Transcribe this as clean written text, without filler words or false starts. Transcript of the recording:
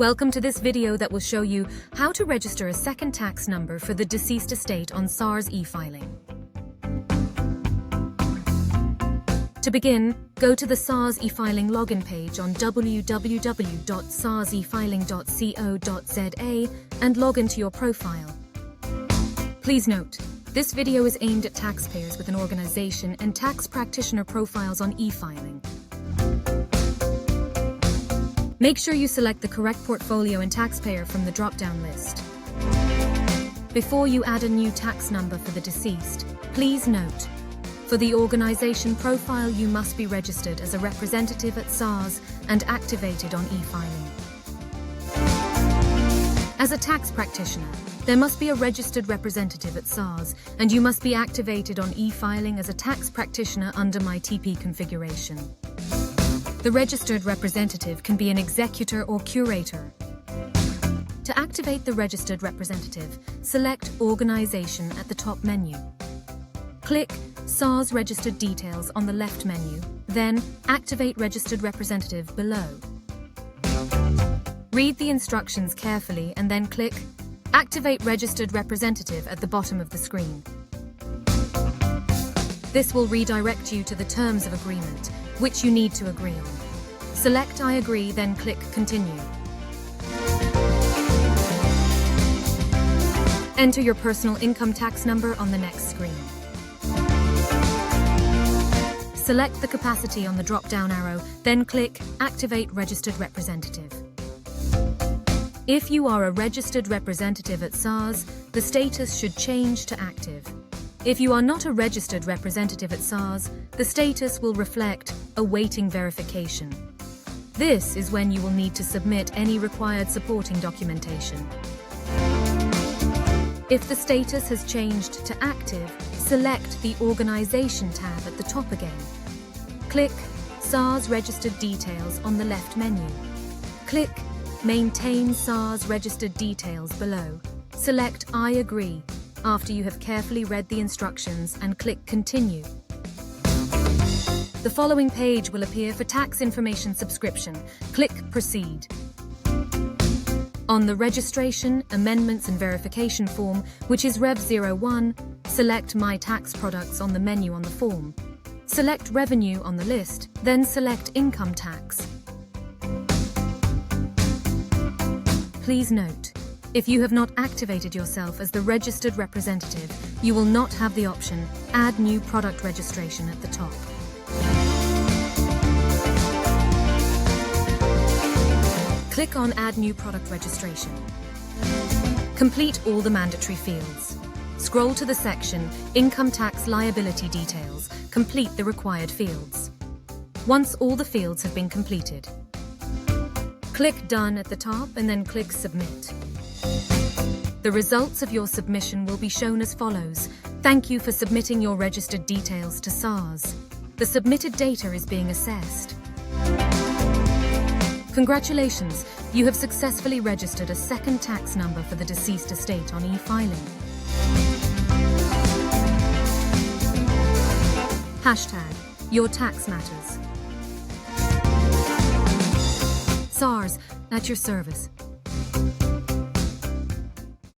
Welcome to this video that will show you how to register a second tax number for the deceased estate on SARS eFiling. To begin, go to the SARS eFiling login page on www.sarsefiling.co.za and log into your profile. Please note, this video is aimed at taxpayers with an organization and tax practitioner profiles on eFiling. Make sure you select the correct portfolio and taxpayer from the drop-down list. Before you add a new tax number for the deceased, please note, for the organization profile you must be registered as a representative at SARS and activated on eFiling. As a tax practitioner, there must be a registered representative at SARS, and you must be activated on eFiling as a tax practitioner under My TP configuration. The registered representative can be an executor or curator. To activate the registered representative, select Organization at the top menu. Click SARS Registered Details on the left menu, then Activate Registered Representative below. Read the instructions carefully and then click Activate Registered Representative at the bottom of the screen. This will redirect you to the Terms of Agreement, which you need to agree on. Select I agree, then click Continue. Enter your personal income tax number on the next screen. Select the capacity on the drop-down arrow, then click Activate Registered Representative. If you are a registered representative at SARS, the status should change to active. If you are not a registered representative at SARS, the status will reflect Awaiting Verification. This is when you will need to submit any required supporting documentation. If the status has changed to active, select the Organization tab at the top again. Click SARS Registered Details on the left menu. Click Maintain SARS Registered Details below. Select I agree after you have carefully read the instructions and click Continue. The following page will appear for tax information subscription. Click Proceed. On the Registration, Amendments and Verification form, which is Rev 01, select My Tax Products on the menu on the form. Select Revenue on the list, then select Income Tax. Please note, if you have not activated yourself as the registered representative, you will not have the option Add New Product Registration at the top. Click on Add New Product Registration. Complete all the mandatory fields. Scroll to the section Income Tax Liability Details. Complete the required fields. Once all the fields have been completed, click Done at the top and then click Submit. The results of your submission will be shown as follows. Thank you for submitting your registered details to SARS. The submitted data is being assessed. Congratulations, you have successfully registered a second tax number for the deceased estate on eFiling. #Your Tax Matters. SARS, at your service.